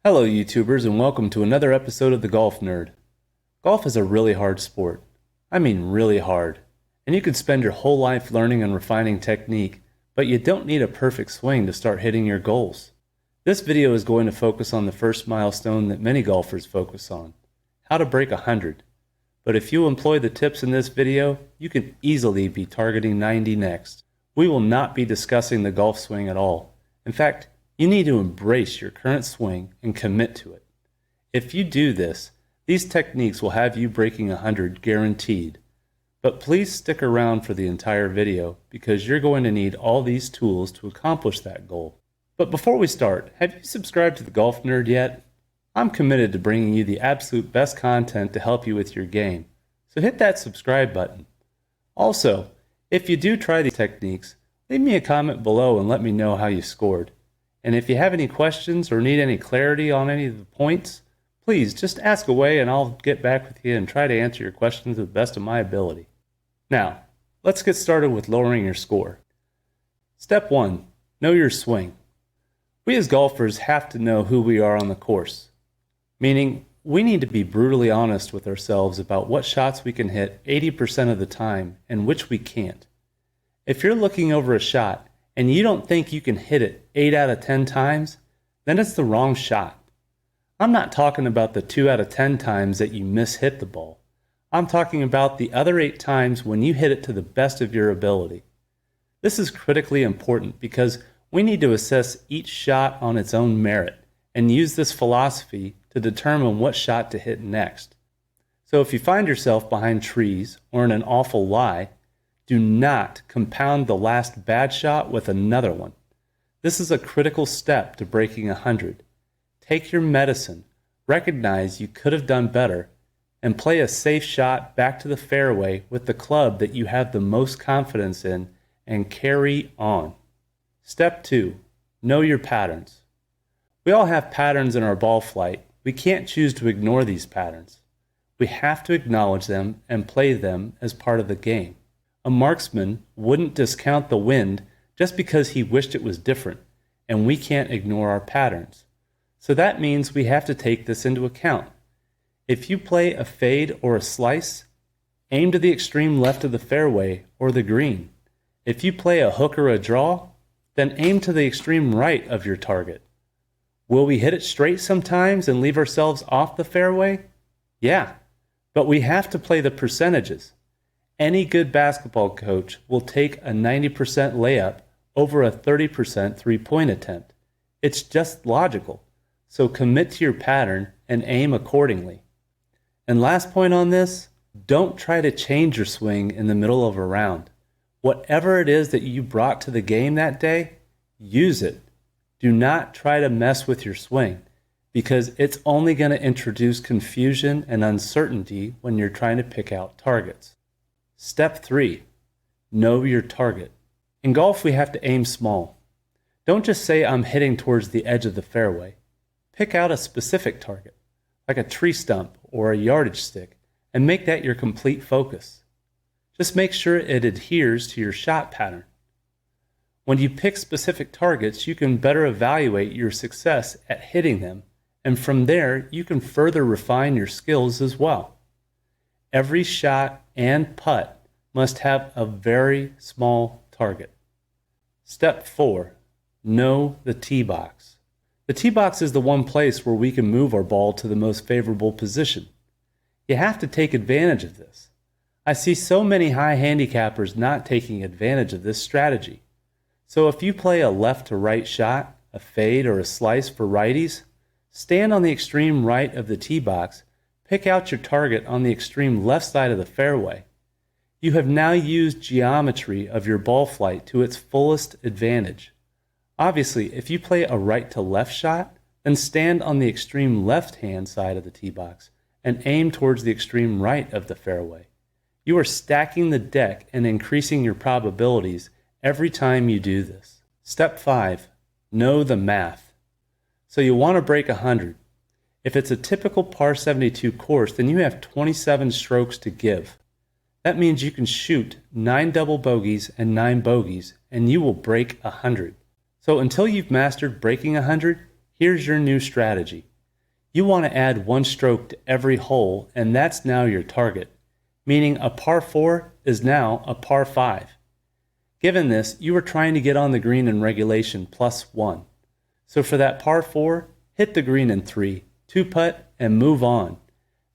Hello, YouTubers, and welcome to another episode of The Golf Nerd. Golf is a really hard sport. I mean, really hard. And you could spend your whole life learning and refining technique, but you don't need a perfect swing to start hitting your goals. This video is going to focus on the first milestone that many golfers focus on: how to break 100. But if you employ the tips in this video, you can easily be targeting 90 next. We will not be discussing the golf swing at all. In fact, you need to embrace your current swing and commit to it. If you do this, these techniques will have you breaking 100 guaranteed. But please stick around for the entire video because you're going to need all these tools to accomplish that goal. But before we start, have you subscribed to The Golf Nerd yet? I'm committed to bringing you the absolute best content to help you with your game, so hit that subscribe button. Also, if you do try these techniques, leave me a comment below and let me know how you scored. And if you have any questions or need any clarity on any of the points, please just ask away and I'll get back with you and try to answer your questions to the best of my ability. Now, let's get started with lowering your score. Step 1. Know your swing. We as golfers have to know who we are on the course, meaning we need to be brutally honest with ourselves about what shots we can hit 80% of the time and which we can't. If you're looking over a shot and you don't think you can hit it 8 out of 10 times, then it's the wrong shot. I'm not talking about the 2 out of 10 times that you mishit the ball. I'm talking about the other 8 times when you hit it to the best of your ability. This is critically important because we need to assess each shot on its own merit and use this philosophy to determine what shot to hit next. So if you find yourself behind trees or in an awful lie, do not compound the last bad shot with another one. This is a critical step to breaking 100. Take your medicine, recognize you could have done better, and play a safe shot back to the fairway with the club that you have the most confidence in and carry on. Step 2. Know your patterns. We all have patterns in our ball flight. We can't choose to ignore these patterns. We have to acknowledge them and play them as part of the game. A marksman wouldn't discount the wind just because he wished it was different, and we can't ignore our patterns. So that means we have to take this into account. If you play a fade or a slice, aim to the extreme left of the fairway or the green. If you play a hook or a draw, then aim to the extreme right of your target. Will we hit it straight sometimes and leave ourselves off the fairway? Yeah, but we have to play the percentages. Any good basketball coach will take a 90% layup over a 30% three-point attempt. It's just logical. So commit to your pattern and aim accordingly. And last point on this, don't try to change your swing in the middle of a round. Whatever it is that you brought to the game that day, use it. Do not try to mess with your swing because it's only going to introduce confusion and uncertainty when you're trying to pick out targets. Step 3. Know your target. In golf, we have to aim small. Don't just say I'm hitting towards the edge of the fairway. Pick out a specific target, like a tree stump or a yardage stick, and make that your complete focus. Just make sure it adheres to your shot pattern. When you pick specific targets, you can better evaluate your success at hitting them, and from there, you can further refine your skills as well. Every shot and putt must have a very small target. Step 4. Know the tee box. The tee box is the one place where we can move our ball to the most favorable position. You have to take advantage of this. I see so many high handicappers not taking advantage of this strategy. So if you play a left to right shot, a fade or a slice for righties, stand on the extreme right of the tee box. Pick out your target on the extreme left side of the fairway. You have now used geometry of your ball flight to its fullest advantage. Obviously, if you play a right to left shot, then stand on the extreme left-hand side of the tee box and aim towards the extreme right of the fairway. You are stacking the deck and increasing your probabilities every time you do this. Step 5. Know the math. So you want to break 100. If it's a typical par 72 course, then you have 27 strokes to give. That means you can shoot 9 double bogeys and 9 bogeys, and you will break 100. So until you've mastered breaking 100, here's your new strategy. You want to add one stroke to every hole, and that's now your target, meaning a par 4 is now a par 5. Given this, you are trying to get on the green in regulation +1. So for that par 4, hit the green in 3, 2-putt, and move on.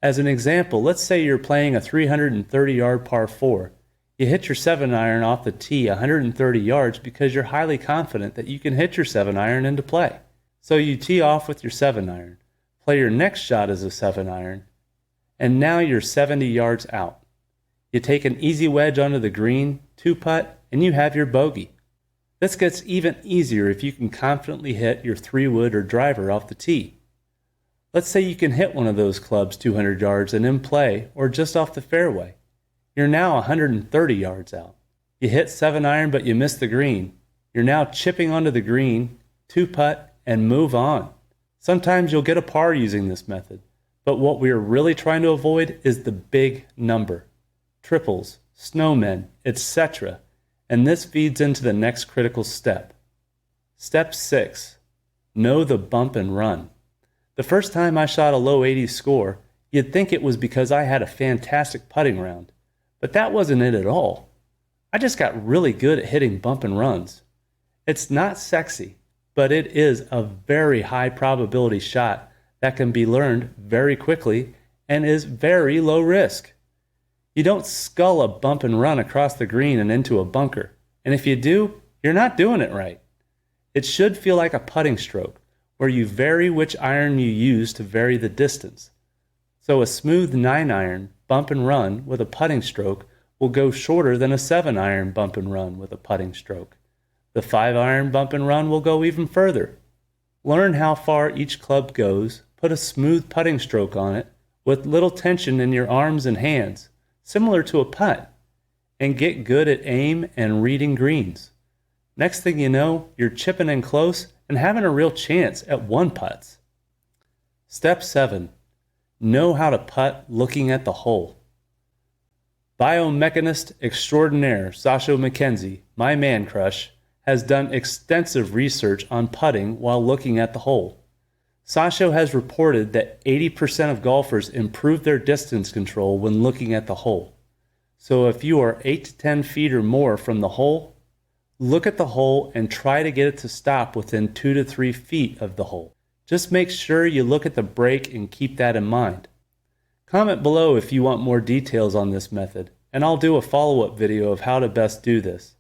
As an example, let's say you're playing a 330-yard par 4. You hit your 7-iron off the tee 130 yards because you're highly confident that you can hit your 7-iron into play. So you tee off with your 7-iron, play your next shot as a 7-iron, and now you're 70 yards out. You take an easy wedge onto the green, 2-putt, and you have your bogey. This gets even easier if you can confidently hit your 3-wood or driver off the tee. Let's say you can hit one of those clubs 200 yards and in play or just off the fairway. You're now 130 yards out. You hit 7-iron but you miss the green. You're now chipping onto the green, 2-putt, and move on. Sometimes you'll get a par using this method, but what we are really trying to avoid is the big number. Triples, snowmen, etc. And this feeds into the next critical step. Step 6. Know the bump and run. The first time I shot a low 80s score, you'd think it was because I had a fantastic putting round. But that wasn't it at all. I just got really good at hitting bump and runs. It's not sexy, but it is a very high probability shot that can be learned very quickly and is very low risk. You don't scull a bump and run across the green and into a bunker. And if you do, you're not doing it right. It should feel like a putting stroke, where you vary which iron you use to vary the distance. So a smooth 9-iron bump and run with a putting stroke will go shorter than a 7-iron bump and run with a putting stroke. The 5-iron bump and run will go even further. Learn how far each club goes, put a smooth putting stroke on it with little tension in your arms and hands, similar to a putt, and get good at aim and reading greens. Next thing you know, you're chipping in close and having a real chance at 1-putts. Step 7. Know how to putt looking at the hole. Biomechanist extraordinaire Sasho McKenzie, my man crush, has done extensive research on putting while looking at the hole. Sasho has reported that 80% of golfers improve their distance control when looking at the hole. So if you are 8 to 10 feet or more from the hole, look at the hole and try to get it to stop within 2 to 3 feet of the hole. Just make sure you look at the break and keep that in mind. Comment below if you want more details on this method, and I'll do a follow-up video of how to best do this.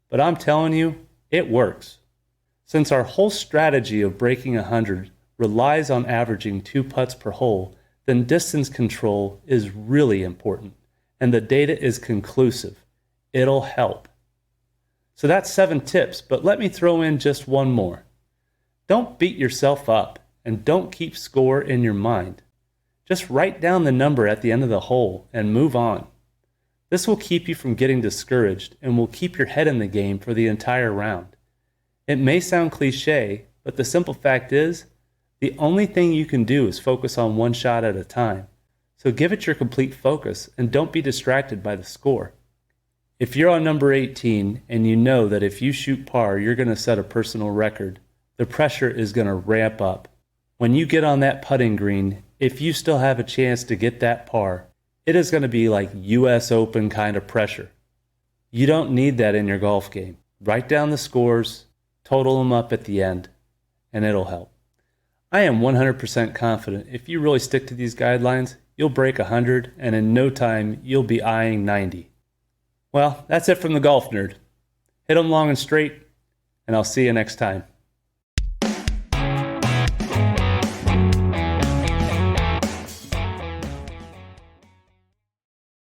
But I'm telling you, it works. Since our whole strategy of breaking 100 relies on averaging 2 putts per hole, then distance control is really important, and the data is conclusive. It'll help. So that's 7 tips, but let me throw in just one more. Don't beat yourself up, and don't keep score in your mind. Just write down the number at the end of the hole and move on. This will keep you from getting discouraged and will keep your head in the game for the entire round. It may sound cliche, but the simple fact is, the only thing you can do is focus on one shot at a time. So give it your complete focus and don't be distracted by the score. If you're on number 18 and you know that if you shoot par, you're going to set a personal record, the pressure is going to ramp up. When you get on that putting green, if you still have a chance to get that par, it is going to be like US Open kind of pressure. You don't need that in your golf game. Write down the scores, total them up at the end, and it'll help. I am 100% confident if you really stick to these guidelines, you'll break 100, and in no time, you'll be eyeing 90. Well, that's it from the Golf Nerd. Hit 'em long and straight, and I'll see you next time.